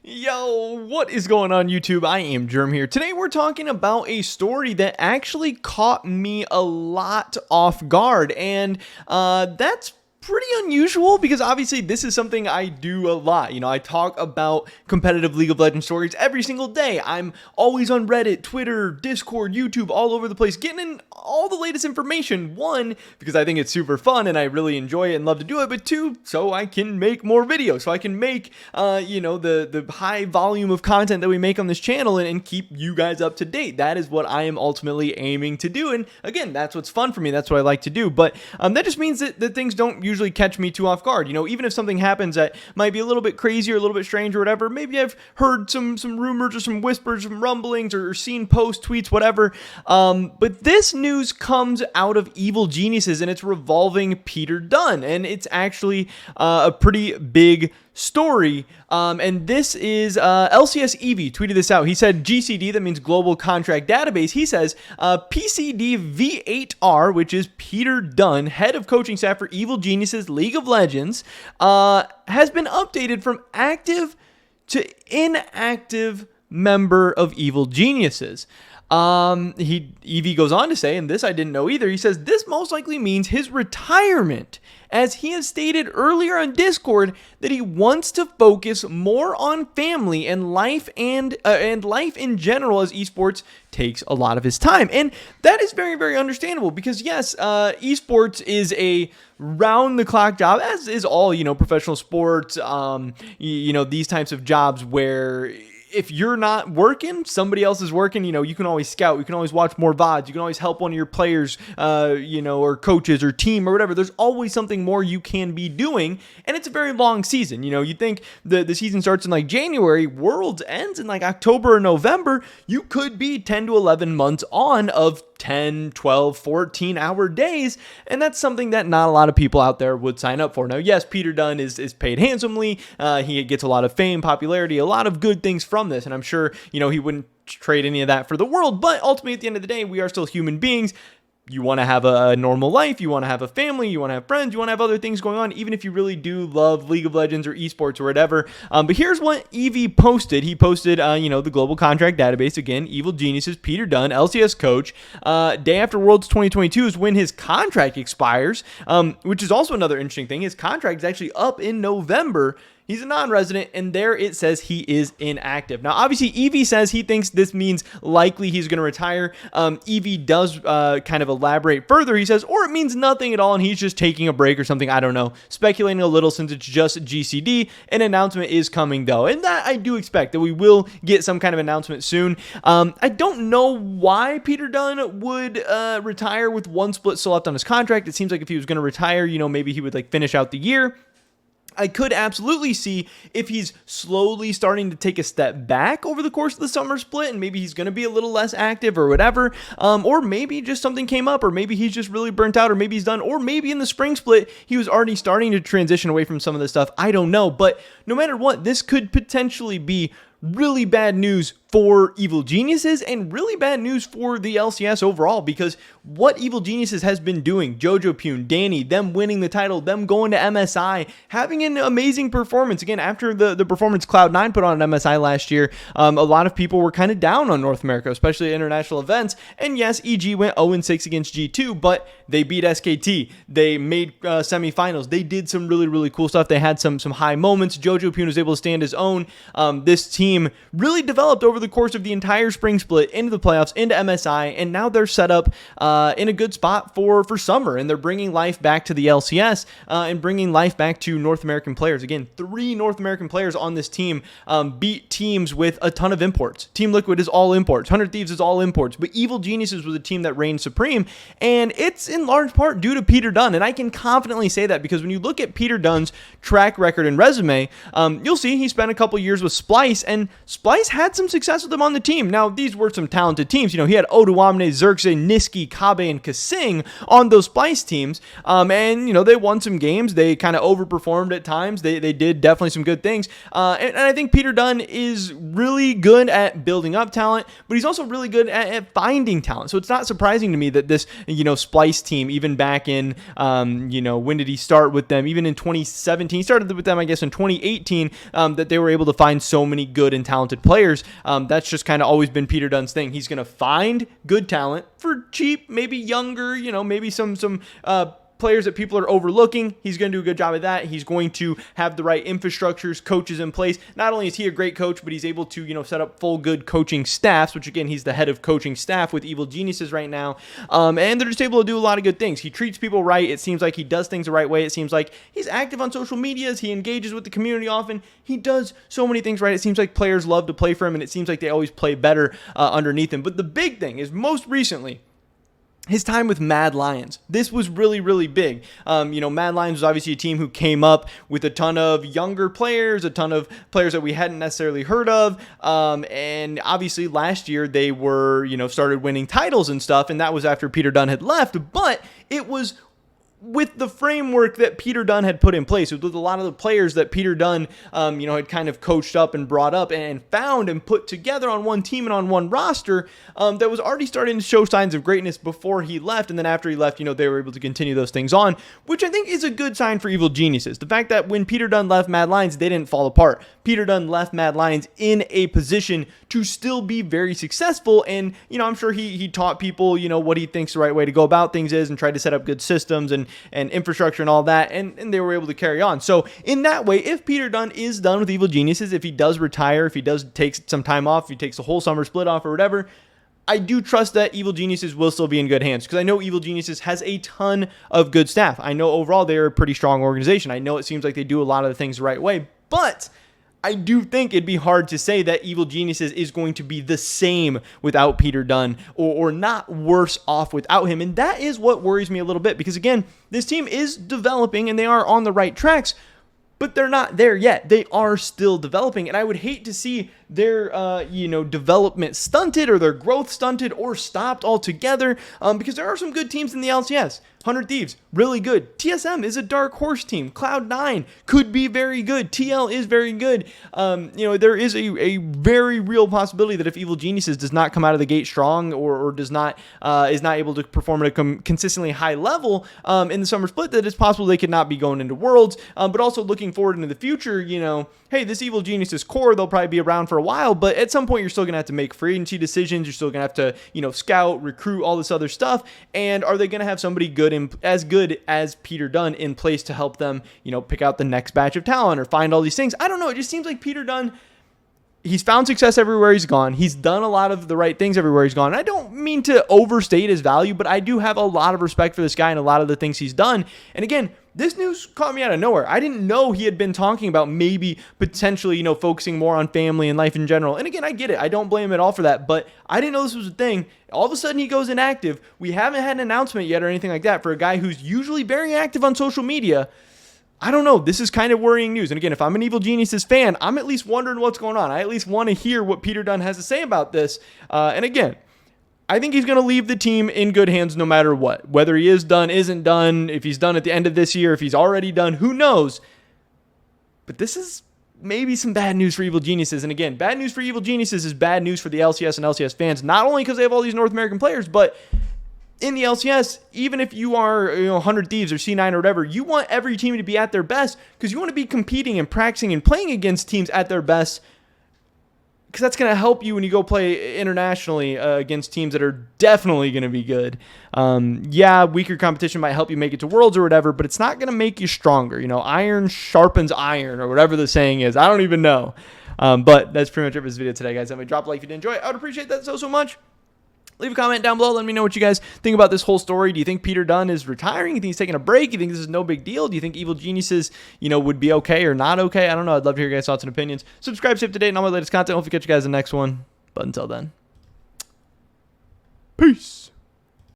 Yo, what is going on YouTube? I am Germ here. Today we're talking about a story that actually caught me a lot off guard, and that's pretty unusual because obviously this is something I do a lot. I talk about competitive League of Legends stories every single day. I'm always on Reddit, Twitter, Discord, YouTube, all over the place, getting in all the latest information. One, because I think it's super fun and I really enjoy it and love to do it, but two, so I can make more videos, so I can make, the high volume of content that we make on this channel and keep you guys up to date. That is what I am ultimately aiming to do. And again, that's what's fun for me. That's what I like to do. But that just means that things don't usually catch me too off guard. Even if something happens that might be a little bit crazy or a little bit strange or whatever, maybe I've heard some rumors or some whispers, some rumblings, or seen posts, tweets, whatever. But this news comes out of Evil Geniuses, and it's revolving Peter Dunn, and it's actually a pretty big story. And this is LCS Eevee tweeted this out. He said GCD, that means Global Contract Database. He says PCD V8R, which is Peter Dunn, head of coaching staff for Evil Geniuses League of Legends, has been updated from active to inactive member of Evil Geniuses. Eevee goes on to say, and this I didn't know either, he says this most likely means his retirement, as he has stated earlier on Discord that he wants to focus more on family and life and life in general, as esports takes a lot of his time. And that is very, very understandable because yes, esports is a round the clock job, as is all, professional sports, these types of jobs where if you're not working, somebody else is working. You can always scout. You can always watch more VODs. You can always help one of your players, or coaches or team or whatever. There's always something more you can be doing. And it's a very long season. You think the season starts in like January, Worlds ends in like October or November. You could be 10 to 11 months on of 10, 12, 14-hour days, and that's something that not a lot of people out there would sign up for. Now, yes, Peter Dunn is paid handsomely. He gets a lot of fame, popularity, a lot of good things from this, and I'm sure, he wouldn't trade any of that for the world, but ultimately, at the end of the day, we are still human beings. You want to have a normal life, you want to have a family, you want to have friends, you want to have other things going on, even if you really do love League of Legends or esports or whatever. But here's what Eevee posted. He posted, the Global Contract Database, again, Evil Geniuses, Peter Dunn, LCS coach. Day after Worlds 2022 is when his contract expires, which is also another interesting thing. His contract is actually up in November. He's a non-resident, and there it says he is inactive. Now, obviously, Eevee says he thinks this means likely he's going to retire. Eevee does kind of elaborate further. He says, or it means nothing at all, and he's just taking a break or something. I don't know. Speculating a little since it's just GCD. An announcement is coming, though, and that I do expect that we will get some kind of announcement soon. I don't know why Peter Dunn would retire with one split still left on his contract. It seems like if he was going to retire, maybe he would finish out the year. I could absolutely see if he's slowly starting to take a step back over the course of the summer split, and maybe he's going to be a little less active or whatever, or maybe just something came up, or maybe he's just really burnt out, or maybe he's done, or maybe in the spring split, he was already starting to transition away from some of this stuff. I don't know, but no matter what, this could potentially be really bad news for Evil Geniuses and really bad news for the LCS overall, because what Evil Geniuses has been doing, Jojo Pune, Danny, them winning the title, them going to MSI, having an amazing performance. Again, after the performance Cloud9 put on at MSI last year, a lot of people were kind of down on North America, especially at international events. And yes, EG went 0-6 against G2, but they beat SKT. They made semifinals. They did some really, really cool stuff. They had some high moments. Jojo Pune was able to stand his own. This team really developed over the course of the entire spring split into the playoffs, into MSI, and now they're set up in a good spot for summer, and they're bringing life back to the LCS and bringing life back to North American players. Again, 3 North American players on this team beat teams with a ton of imports. Team Liquid is all imports. 100 Thieves is all imports, but Evil Geniuses was a team that reigned supreme, and it's in large part due to Peter Dunn, and I can confidently say that because when you look at Peter Dunn's track record and resume, you'll see he spent a couple years with Splice, and and Splice had some success with him on the team. Now, these were some talented teams. He had Oduwamne, Xerxes, Niski, Kabe, and Kasing on those Splice teams, and they won some games. They kind of overperformed at times. They did definitely some good things, and I think Peter Dunn is really good at building up talent, but he's also really good at finding talent. So it's not surprising to me that this Splice team, even back in when did he start with them? Even in 2017, he started with them, I guess, in 2018, that they were able to find so many good and talented players. That's just kind of always been Peter Dunn's thing. He's going to find good talent for cheap, maybe younger, maybe some players that people are overlooking. He's going to do a good job of that. He's going to have the right infrastructures, coaches in place. Not only is he a great coach, but he's able to, set up full good coaching staffs, which again, he's the head of coaching staff with Evil Geniuses right now. And they're just able to do a lot of good things. He treats people right. It seems like he does things the right way. It seems like he's active on social medias. He engages with the community often. He does so many things right. It seems like players love to play for him, and it seems like they always play better underneath him. But the big thing is, most recently, his time with Mad Lions. This was really, really big. Mad Lions was obviously a team who came up with a ton of younger players, a ton of players that we hadn't necessarily heard of. And obviously last year they were, started winning titles and stuff. And that was after Peter Dunn had left. But it was with the framework that Peter Dunn had put in place, with a lot of the players that Peter Dunn, had kind of coached up and brought up and found and put together on one team and on one roster, that was already starting to show signs of greatness before he left. And then after he left, they were able to continue those things on, which I think is a good sign for Evil Geniuses. The fact that when Peter Dunn left Mad Lions, they didn't fall apart. Peter Dunn left Mad Lions in a position to still be very successful. And, I'm sure he taught people, what he thinks the right way to go about things is, and tried to set up good systems and infrastructure and all that, and they were able to carry on. So in that way, if Peter Dunn is done with Evil Geniuses, if he does retire, if he does take some time off, if he takes a whole summer split off or whatever, I do trust that Evil Geniuses will still be in good hands, because I know Evil Geniuses has a ton of good staff. I know overall they're a pretty strong organization. I know it seems like they do a lot of the things the right way, but I do think it'd be hard to say that Evil Geniuses is going to be the same without Peter Dunn, or not worse off without him. And that is what worries me a little bit, because again, this team is developing and they are on the right tracks, but they're not there yet. They are still developing, and I would hate to see their development stunted, or their growth stunted, or stopped altogether, because there are some good teams in the LCS. 100 Thieves, really good. TSM is a dark horse team. Cloud9 could be very good. TL is very good. There is a very real possibility that if Evil Geniuses does not come out of the gate strong, or does not is not able to perform at a consistently high level in the summer split, that it's possible they could not be going into Worlds. But also looking forward into the future, hey, this Evil Geniuses core, they'll probably be around for a while, but at some point you're still going to have to make free agency decisions. You're still going to have to, scout, recruit, all this other stuff. And are they going to have somebody as good as Peter Dunn in place to help them, pick out the next batch of talent or find all these things? I don't know. It just seems like Peter Dunn, he's found success everywhere he's gone. He's done a lot of the right things everywhere he's gone. I don't mean to overstate his value, but I do have a lot of respect for this guy and a lot of the things he's done. And again, this news caught me out of nowhere. I didn't know he had been talking about maybe potentially, focusing more on family and life in general. And again, I get it. I don't blame him at all for that, but I didn't know this was a thing. All of a sudden he goes inactive. We haven't had an announcement yet or anything like that for a guy who's usually very active on social media. I don't know. This is kind of worrying news. And again, if I'm an Evil Geniuses fan, I'm at least wondering what's going on. I at least want to hear what Peter Dunn has to say about this. And again, I think he's going to leave the team in good hands no matter what. Whether he is done, isn't done, if he's done at the end of this year, if he's already done, who knows? But this is maybe some bad news for Evil Geniuses. And again, bad news for Evil Geniuses is bad news for the LCS and LCS fans, not only because they have all these North American players, but in the LCS, even if you are 100 Thieves or C9 or whatever, you want every team to be at their best, because you want to be competing and practicing and playing against teams at their best, because that's going to help you when you go play internationally against teams that are definitely going to be good. Weaker competition might help you make it to Worlds or whatever, but it's not going to make you stronger. Iron sharpens iron, or whatever the saying is. I don't even know. But that's pretty much it for this video today, guys. Let me drop a like if you did enjoy it. I would appreciate that so much. Leave a comment down below. Let me know what you guys think about this whole story. Do you think Peter Dunn is retiring? Do you think he's taking a break? Do you think this is no big deal? Do you think Evil Geniuses, would be okay or not okay? I don't know. I'd love to hear your guys' thoughts and opinions. Subscribe, stay up to date on all my latest content. Hopefully catch you guys in the next one. But until then, peace.